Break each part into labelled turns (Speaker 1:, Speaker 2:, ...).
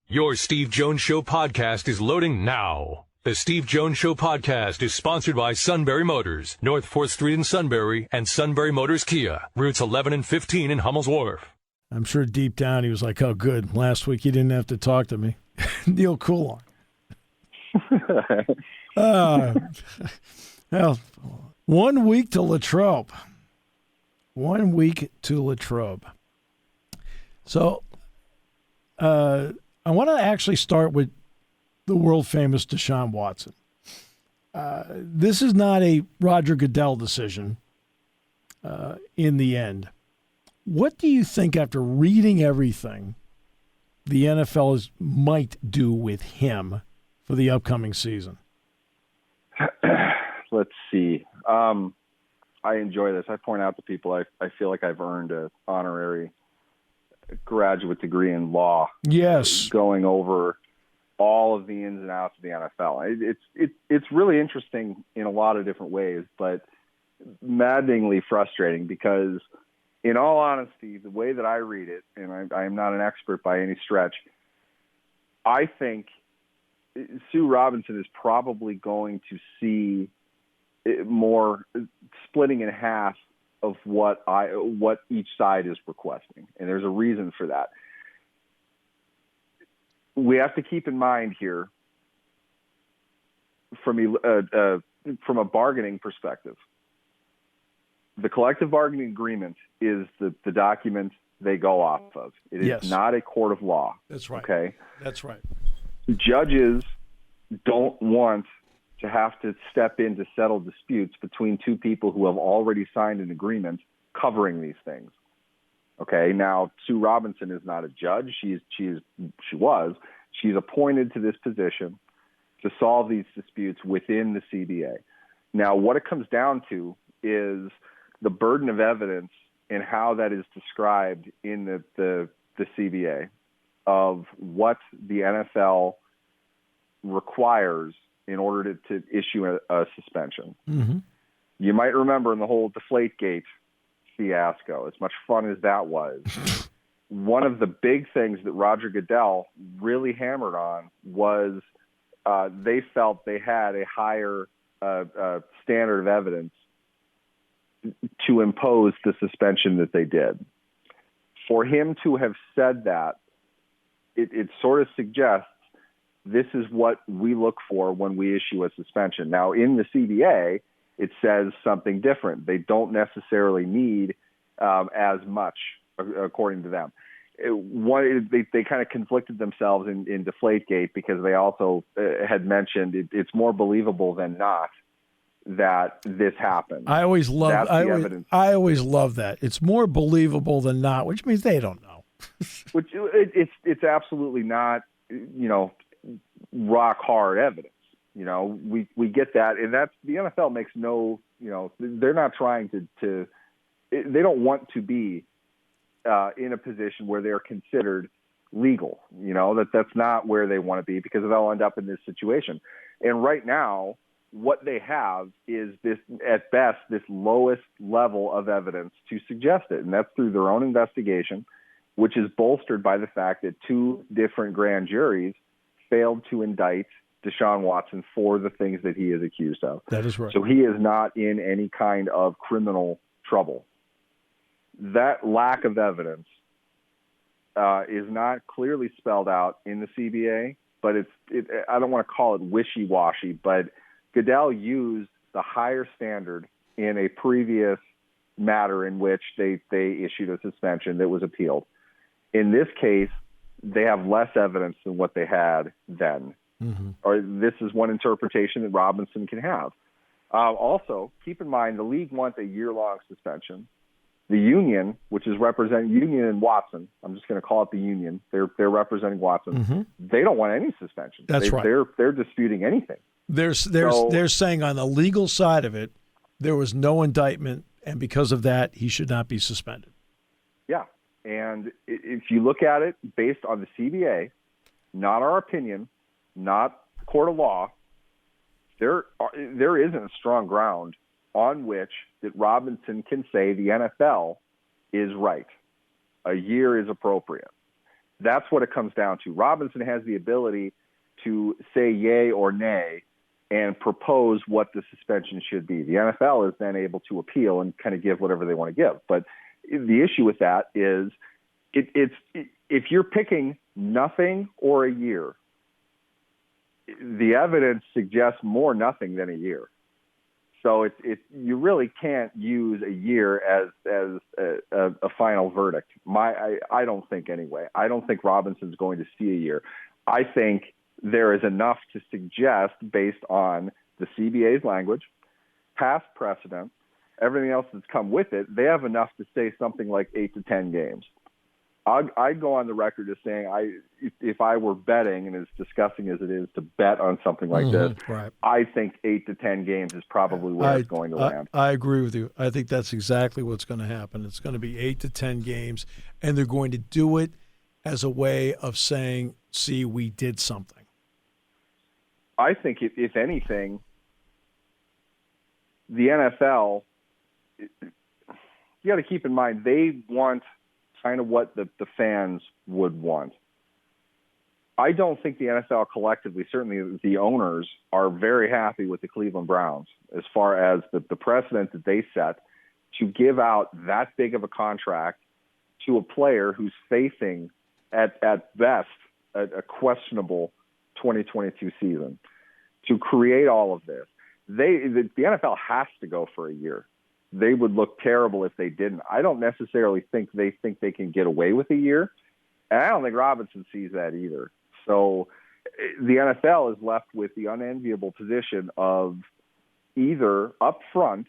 Speaker 1: Your Steve Jones Show podcast is loading now. The Steve Jones Show podcast is sponsored by Sunbury Motors, North 4th Street in Sunbury, and Sunbury Motors Kia, routes 11 and 15 in Hummel's Wharf.
Speaker 2: I'm sure deep down he was like, oh, good. Last week he didn't have to talk to me. Neal Coolong. Well, 1 week to Latrobe. 1 week to Latrobe. So I want to actually start with the world-famous Deshaun Watson. This is not a Roger Goodell decision in the end. What do you think, after reading everything, the NFL might do with him for the upcoming season?
Speaker 3: Let's see. I enjoy this. I point out to people I feel like I've earned an honorary graduate degree in law.
Speaker 2: Yes.
Speaker 3: Going over all of the ins and outs of the NFL. It's really interesting in a lot of different ways, but maddeningly frustrating because, in all honesty, the way that I read it, and I am not an expert by any stretch, I think Sue Robinson is probably going to see more splitting in half of what each side is requesting, and there's a reason for that. We have to keep in mind here, from a bargaining perspective, the collective bargaining agreement is the document they go off of. It is not a court of law.
Speaker 2: That's right.
Speaker 3: Okay?
Speaker 2: That's right.
Speaker 3: Judges don't want to have to step in to settle disputes between two people who have already signed an agreement covering these things. Okay, now Sue Robinson is not a judge. She's appointed to this position to solve these disputes within the CBA. Now, what it comes down to is the burden of evidence and how that is described in the CBA of what the NFL requires in order to issue a suspension.
Speaker 2: Mm-hmm.
Speaker 3: You might remember in the whole Deflategate fiasco, as much fun as that was, one of the big things that Roger Goodell really hammered on was they felt they had a higher standard of evidence to impose the suspension that they did. For him to have said that, it sort of suggests this is what we look for when we issue a suspension. Now, in the CBA, it says something different. They don't necessarily need as much, according to them. They kind of conflicted themselves in Deflategate because they also had mentioned it's more believable than not that this happened.
Speaker 2: I always love that. It's more believable than not, which means they don't know.
Speaker 3: Which it's absolutely not, rock hard evidence. We get that, and that's the NFL makes no, they're not trying to they don't want to be in a position where they're considered legal. That's not where they want to be because they'll end up in this situation. And right now, what they have is this, at best, this lowest level of evidence to suggest it, and that's through their own investigation, which is bolstered by the fact that two different grand juries failed to indict Deshaun Watson for the things that he is accused of.
Speaker 2: That is right.
Speaker 3: So he is not in any kind of criminal trouble. That lack of evidence is not clearly spelled out in the CBA, but I don't want to call it wishy-washy, but Goodell used the higher standard in a previous matter in which they issued a suspension that was appealed. In this case, they have less evidence than what they had then.
Speaker 2: Mm-hmm.
Speaker 3: Or this is one interpretation that Robinson can have. Also, keep in mind, the league wants a year-long suspension. The union, which is representing Union and Watson, I'm just going to call it the union. They're representing Watson.
Speaker 2: Mm-hmm.
Speaker 3: They don't want any suspension.
Speaker 2: That's right.
Speaker 3: They're disputing anything.
Speaker 2: They're saying on the legal side of it, there was no indictment, and because of that, he should not be suspended.
Speaker 3: Yeah, and if you look at it based on the CBA, not our opinion, not court of law, there isn't a strong ground on which that Robinson can say the NFL is right. A year is appropriate. That's what it comes down to. Robinson has the ability to say yay or nay and propose what the suspension should be. The NFL is then able to appeal and kind of give whatever they want to give. But the issue with that is if you're picking nothing or a year, the evidence suggests more nothing than a year. So you really can't use a year as a final verdict. I don't think anyway. I don't think Robinson's going to see a year. I think there is enough to suggest, based on the CBA's language, past precedent, everything else that's come with it, they have enough to say something like 8 to 10 games. I'd go on the record as saying if I were betting, and as disgusting as it is to bet on something like this,
Speaker 2: right.
Speaker 3: I think 8 to 10 games is probably where it's going to land.
Speaker 2: I agree with you. I think that's exactly what's going to happen. It's going to be 8 to 10 games, and they're going to do it as a way of saying, see, we did something.
Speaker 3: I think, if anything, the NFL, you got to keep in mind, they want kind of what the fans would want. I don't think the NFL collectively, certainly the owners, are very happy with the Cleveland Browns as far as the precedent that they set to give out that big of a contract to a player who's facing, at best, a questionable 2022 season. To create all of this, the NFL has to go for a year. They would look terrible if they didn't. I don't necessarily think they can get away with a year, and I don't think Robinson sees that either. So the NFL is left with the unenviable position of either up front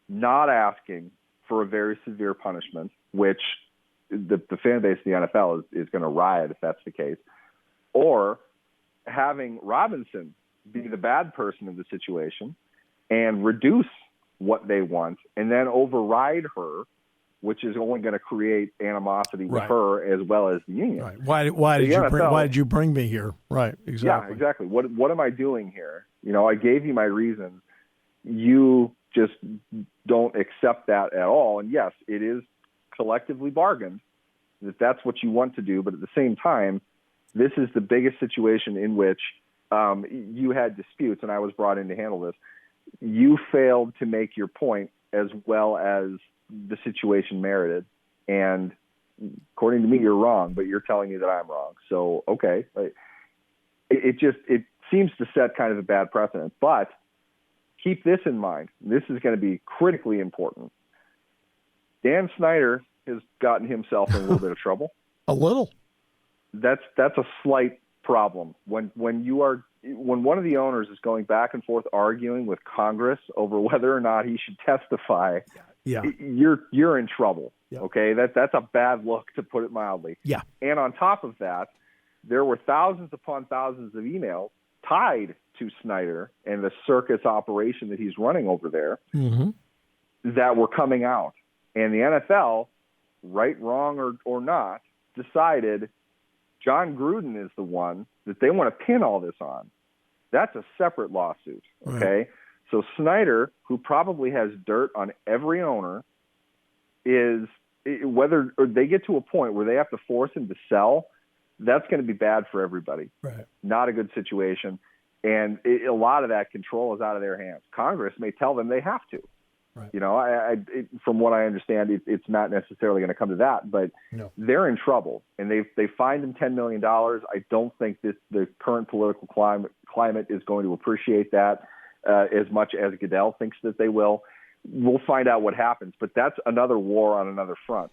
Speaker 3: not asking for a very severe punishment, which the fan base of the NFL is going to riot if that's the case, or having Robinson be the bad person in the situation and reduce what they want and then override her, which is only going to create animosity with her as well as the union.
Speaker 2: Right. Why did you bring me here? Right. Exactly.
Speaker 3: Yeah, exactly. What am I doing here? I gave you my reasons. You just don't accept that at all. And yes, it is collectively bargained that that's what you want to do. But at the same time, this is the biggest situation in which you had disputes, and I was brought in to handle this. You failed to make your point as well as the situation merited. And according to me, you're wrong, but you're telling me that I'm wrong. So, okay. It seems to set kind of a bad precedent. But keep this in mind. This is going to be critically important. Dan Snyder has gotten himself in a little bit of trouble.
Speaker 2: A little.
Speaker 3: That's a slight problem. When one of the owners is going back and forth arguing with Congress over whether or not he should testify, you're in trouble. Yeah. Okay, that's a bad look, to put it mildly.
Speaker 2: Yeah.
Speaker 3: And on top of that, there were thousands upon thousands of emails tied to Snyder and the circus operation that he's running over there that were coming out. And the NFL, right, wrong, or not, decided John Gruden is the one that they want to pin all this on. That's a separate lawsuit, okay? Right. So Snyder, who probably has dirt on every owner, whether they get to a point where they have to force him to sell, that's going to be bad for everybody.
Speaker 2: Right.
Speaker 3: Not a good situation. And a lot of that control is out of their hands. Congress may tell them they have to. Right. From what I understand, it's not necessarily going to come to that, but they're in trouble, and they fined him $10 million. I don't think the current political climate is going to appreciate that as much as Goodell thinks that they will. We'll find out what happens, but that's another war on another front.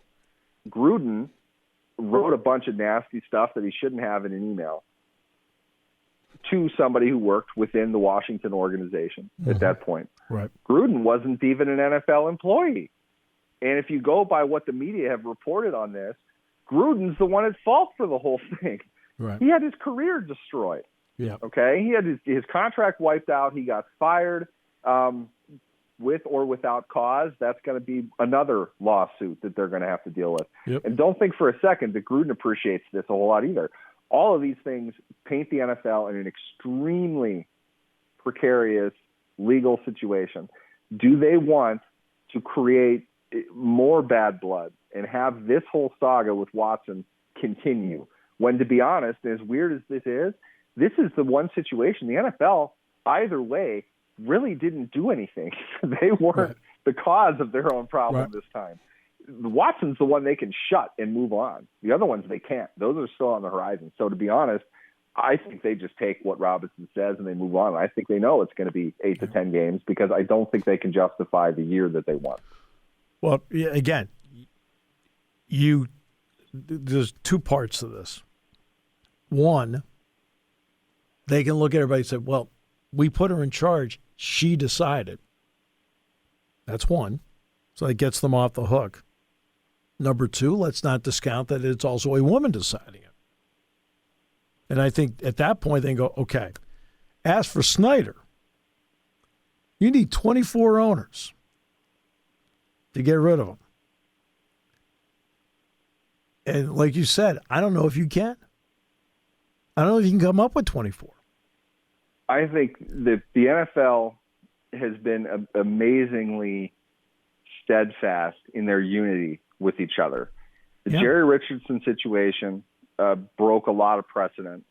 Speaker 3: Gruden wrote a bunch of nasty stuff that he shouldn't have in an email to somebody who worked within the Washington organization at that point.
Speaker 2: Right.
Speaker 3: Gruden wasn't even an NFL employee. And if you go by what the media have reported on this, Gruden's the one at fault for the whole thing.
Speaker 2: Right.
Speaker 3: He had his career destroyed.
Speaker 2: Yeah.
Speaker 3: Okay. He had his contract wiped out. He got fired with or without cause. That's going to be another lawsuit that they're going to have to deal with.
Speaker 2: Yep.
Speaker 3: And don't think for a second that Gruden appreciates this a whole lot either. All of these things paint the NFL in an extremely precarious legal situation. Do they want to create more bad blood and have this whole saga with Watson continue, When, to be honest, as weird as this is the one situation. The NFL, either way, really didn't do anything. They weren't the cause of their own problem this time. Watson's the one they can shut and move on. The other ones they can't. Those are still on the horizon. So to be honest, I think they just take what Robinson says and they move on. I think they know it's going to be 8 to 10 games because I don't think they can justify the year that they want.
Speaker 2: Well, again, there's two parts to this. One, they can look at everybody and say, well, we put her in charge. She decided. That's one. So that gets them off the hook. Number two, let's not discount that it's also a woman deciding it. And I think at that point they go, okay, as for Snyder, you need 24 owners to get rid of him. And like you said, I don't know if you can. I don't know if you can come up with 24.
Speaker 3: I think that the NFL has been amazingly steadfast in their unity with each other. The Jerry Richardson situation broke a lot of precedent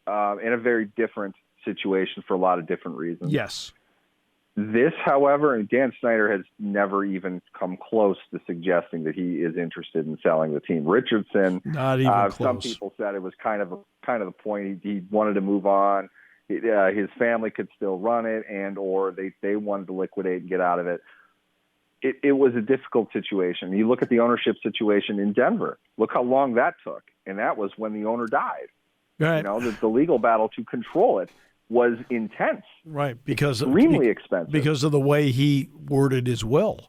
Speaker 3: in a very different situation for a lot of different reasons.
Speaker 2: Yes.
Speaker 3: This, however, and Dan Snyder has never even come close to suggesting that he is interested in selling the team. Richardson,
Speaker 2: not even close.
Speaker 3: Some people said it was kind of the point. He wanted to move on. His family could still run it, and or they wanted to liquidate and get out of it. It was a difficult situation. You look at the ownership situation in Denver. Look how long that took, and that was when the owner died.
Speaker 2: Right.
Speaker 3: You know, the legal battle to control it was intense.
Speaker 2: Right, because
Speaker 3: extremely expensive.
Speaker 2: Because of the way he worded his will.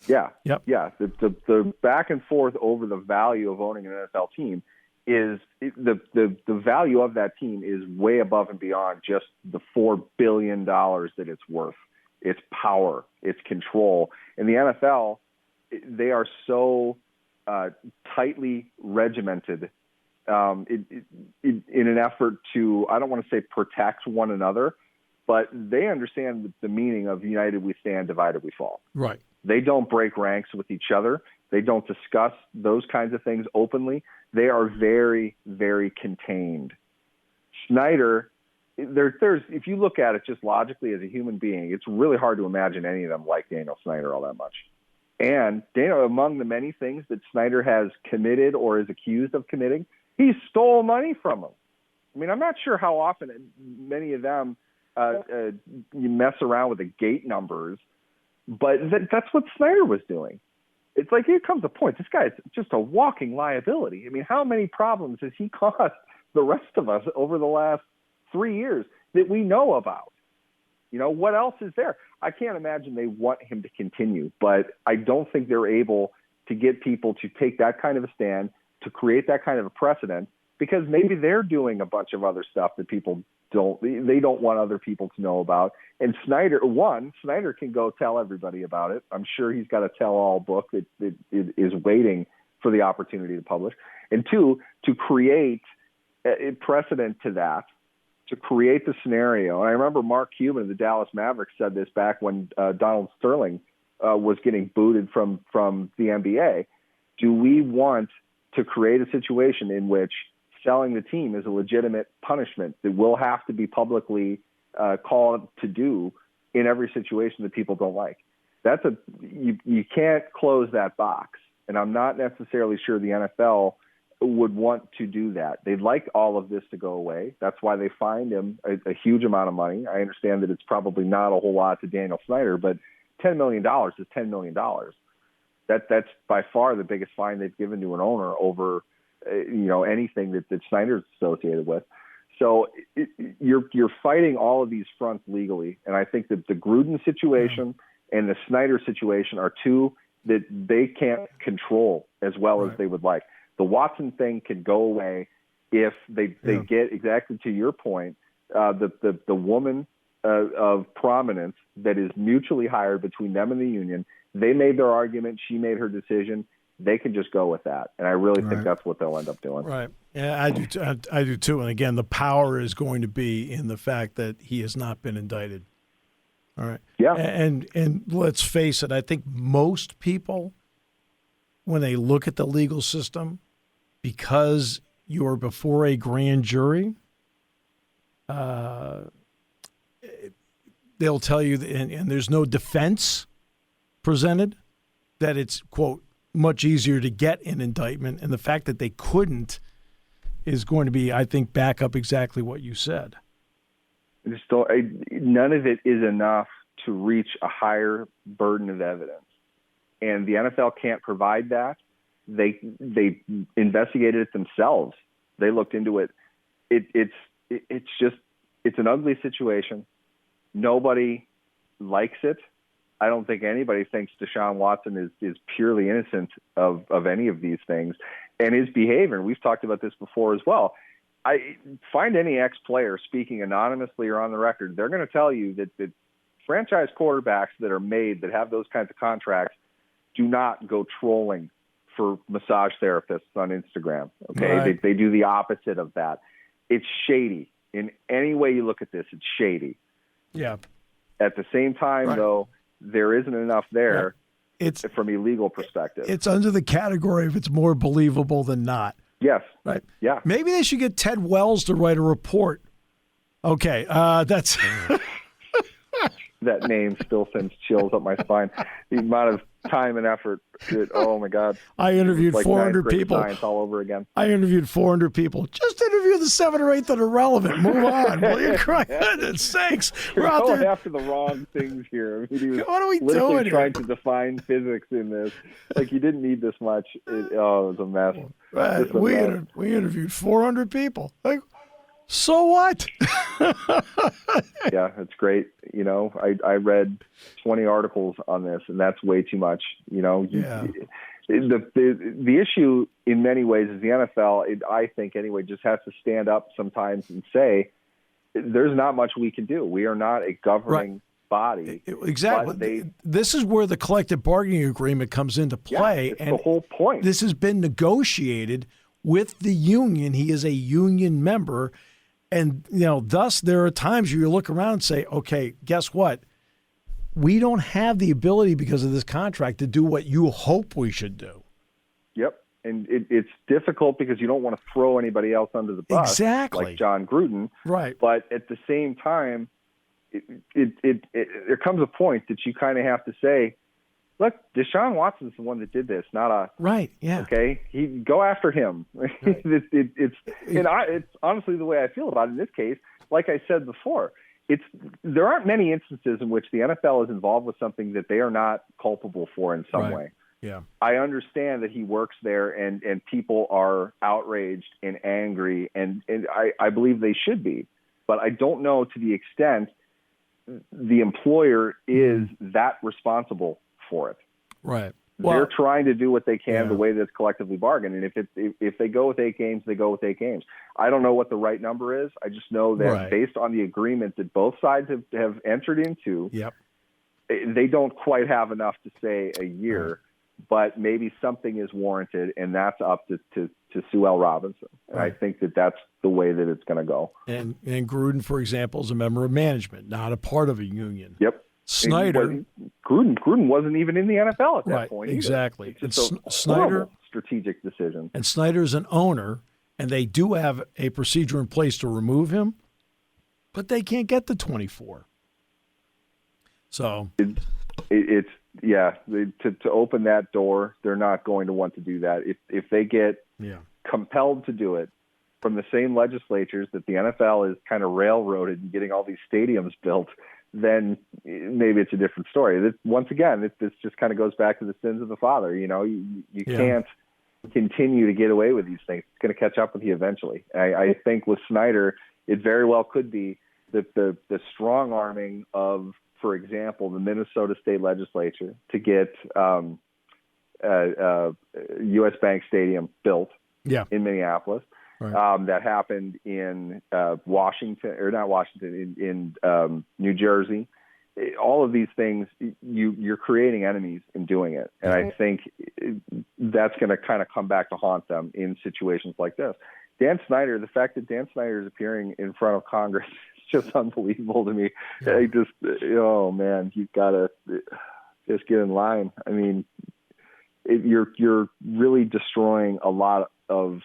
Speaker 3: Yeah.
Speaker 2: Yep.
Speaker 3: Yeah. The back and forth over the value of owning an NFL team is the value of that team is way above and beyond just the $4 billion that it's worth. It's power, it's control. In the NFL, they are so tightly regimented in an effort to, I don't want to say protect one another, but they understand the meaning of united we stand, divided we fall.
Speaker 2: Right.
Speaker 3: They don't break ranks with each other. They don't discuss those kinds of things openly. They are very, very contained. Snyder, there's if you look at it just logically as a human being, it's really hard to imagine any of them like Daniel Snyder all that much. And Daniel, among the many things that Snyder has committed or is accused of committing, he stole money from them. I mean, I'm not sure how often many of them you mess around with the gate numbers, but that's what Snyder was doing. It's like here comes a point. This guy is just a walking liability. I mean, how many problems has he caused the rest of us over the last 3 years that we know about? You know, what else is there? I can't imagine they want him to continue, but I don't think they're able to get people to take that kind of a stand, to create that kind of a precedent, because maybe they're doing a bunch of other stuff that people they don't want other people to know about. And Snyder can go tell everybody about it. I'm sure he's got a tell-all book that is waiting for the opportunity to publish. And two, to create a precedent to that, to create the scenario. And I remember Mark Cuban of the Dallas Mavericks said this back when Donald Sterling was getting booted from the NBA. Do we want to create a situation in which selling the team is a legitimate punishment that will have to be called to do in every situation that people don't like? You can't close that box. And I'm not necessarily sure the NFL would want to do that. They'd like all of this to go away. That's why they fined him a huge amount of money. I understand that it's probably not a whole lot to Daniel Snyder, but $10 million is $10 million. That's by far the biggest fine they've given to an owner over anything that Snyder's associated with. So you're fighting all of these fronts legally, and I think that the Gruden situation and the Snyder situation are two that they can't control as well as they would like. The Watson thing can go away if they get, exactly to your point, the woman of prominence that is mutually hired between them and the union. They made their argument. She made her decision. They can just go with that. And I really think that's what they'll end up doing.
Speaker 2: Right. Yeah, I do too. And again, the power is going to be in the fact that he has not been indicted. All right.
Speaker 3: Yeah.
Speaker 2: And let's face it, I think most people, when they look at the legal system, because you are before a grand jury, they'll tell you, and there's no defense presented, that it's, quote, much easier to get an indictment. And the fact that they couldn't is going to be, I think, back up exactly what you said.
Speaker 3: None of it is enough to reach a higher burden of evidence. And the NFL can't provide that. They investigated it themselves. They looked into it. It's an ugly situation. Nobody likes it. I don't think anybody thinks Deshaun Watson is purely innocent of any of these things. And his behavior, and we've talked about this before as well, I find any ex-player speaking anonymously or on the record, they're going to tell you that franchise quarterbacks that are made, that have those kinds of contracts, do not go trolling for massage therapists on Instagram. Okay.
Speaker 2: Right.
Speaker 3: They do the opposite of that. It's shady. In any way you look at this, it's shady.
Speaker 2: Yeah.
Speaker 3: At the same time,
Speaker 2: Right.
Speaker 3: though, there isn't enough there.
Speaker 2: It's
Speaker 3: from a legal perspective.
Speaker 2: It's under the category of it's more believable than not.
Speaker 3: Yes.
Speaker 2: Right.
Speaker 3: Yeah.
Speaker 2: Maybe they should get Ted Wells to write a report. Okay. That's
Speaker 3: that name still sends chills up my spine. The amount of time and effort. Oh my God.
Speaker 2: I interviewed 400 people.
Speaker 3: Science all over again.
Speaker 2: I interviewed 400 people. Just interview the 7 or 8 that are relevant. Move on. Will you cry? It stinks. We're out
Speaker 3: going
Speaker 2: there
Speaker 3: after the wrong things here. I mean,
Speaker 2: what are we
Speaker 3: literally
Speaker 2: doing
Speaker 3: trying
Speaker 2: here?
Speaker 3: to define physics in this. Like, you didn't need this much. It was a mess.
Speaker 2: Right. We interviewed 400 people. Like, so what?
Speaker 3: Yeah, it's great. You know, I read 20 articles on this, and that's way too much. You know,
Speaker 2: Yeah.
Speaker 3: The issue in many ways is the NFL, I think anyway, just has to stand up sometimes and say, there's not much we can do. We are not a governing body.
Speaker 2: Exactly. This is where the collective bargaining agreement comes into play.
Speaker 3: It's the whole point.
Speaker 2: This has been negotiated with the union. He is a union member. And, you know, thus there are times where you look around and say, okay, guess what? We don't have the ability because of this contract to do what you hope we should do.
Speaker 3: Yep. And it's difficult because you don't want to throw anybody else under the bus.
Speaker 2: Exactly.
Speaker 3: Like John Gruden.
Speaker 2: Right.
Speaker 3: But at the same time, there comes a point that you kind of have to say, look, Deshaun Watson's the one that did this, not a
Speaker 2: right. Yeah.
Speaker 3: Okay, go after him. Right. It's honestly the way I feel about it in this case. Like I said before, there aren't many instances in which the NFL is involved with something that they are not culpable for in some way.
Speaker 2: Yeah.
Speaker 3: I understand that he works there and people are outraged and angry, and I believe they should be, but I don't know to the extent the employer is that responsible for it.
Speaker 2: Right.
Speaker 3: They're trying to do what they can the way that's collectively bargained. And if they go with 8 games, they go with 8 games. I don't know what the right number is. I just know that based on the agreement that both sides have entered into, they don't quite have enough to say a year, but maybe something is warranted, and that's up to Sue L. Robinson. And I think that's the way that it's going to go.
Speaker 2: And Gruden, for example, is a member of management, not a part of a union.
Speaker 3: Yep.
Speaker 2: Snyder,
Speaker 3: Gruden wasn't even in the NFL at that point.
Speaker 2: Exactly.
Speaker 3: It's just Snyder, strategic decision.
Speaker 2: And Snyder's an owner, and they do have a procedure in place to remove him, but they can't get the 24. So
Speaker 3: it's to open that door, they're not going to want to do that. If they get compelled to do it from the same legislatures that the NFL is kind of railroaded and getting all these stadiums built, then maybe it's a different story. Once again, this just kind of goes back to the sins of the father. You know, you can't continue to get away with these things. It's going to catch up with you eventually. I think with Snyder, it very well could be that the strong arming of, for example, the Minnesota State Legislature to get U.S. Bank Stadium built in Minneapolis. Right. That happened in New Jersey. All of these things, you're creating enemies in doing it. And I think that's going to kind of come back to haunt them in situations like this. Dan Snyder, the fact that Dan Snyder is appearing in front of Congress is just unbelievable to me. Yeah. Oh man, you've got to just get in line. I mean, you're really destroying a lot of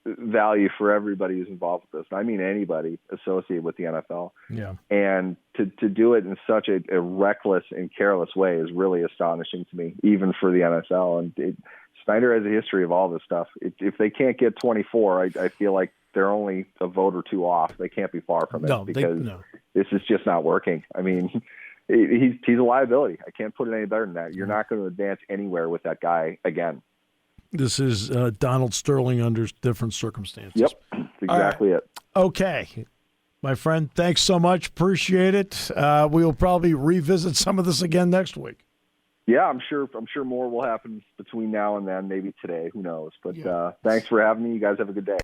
Speaker 3: value for everybody who's involved with this. I mean, anybody associated with the NFL.
Speaker 2: Yeah.
Speaker 3: And to do it in such a reckless and careless way is really astonishing to me, even for the NFL. And Snyder has a history of all this stuff. If they can't get 24, I feel like they're only a vote or two off. They can't be far from it because this is just not working. I mean, he's a liability. I can't put it any better than that. You're not going to advance anywhere with that guy again. This
Speaker 2: is Donald Sterling under different circumstances.
Speaker 3: Yep, that's exactly it.
Speaker 2: Okay, my friend, thanks so much. Appreciate it. We'll probably revisit some of this again next week.
Speaker 3: Yeah, I'm sure more will happen between now and then, maybe today. Who knows? But thanks for having me. You guys have a good day.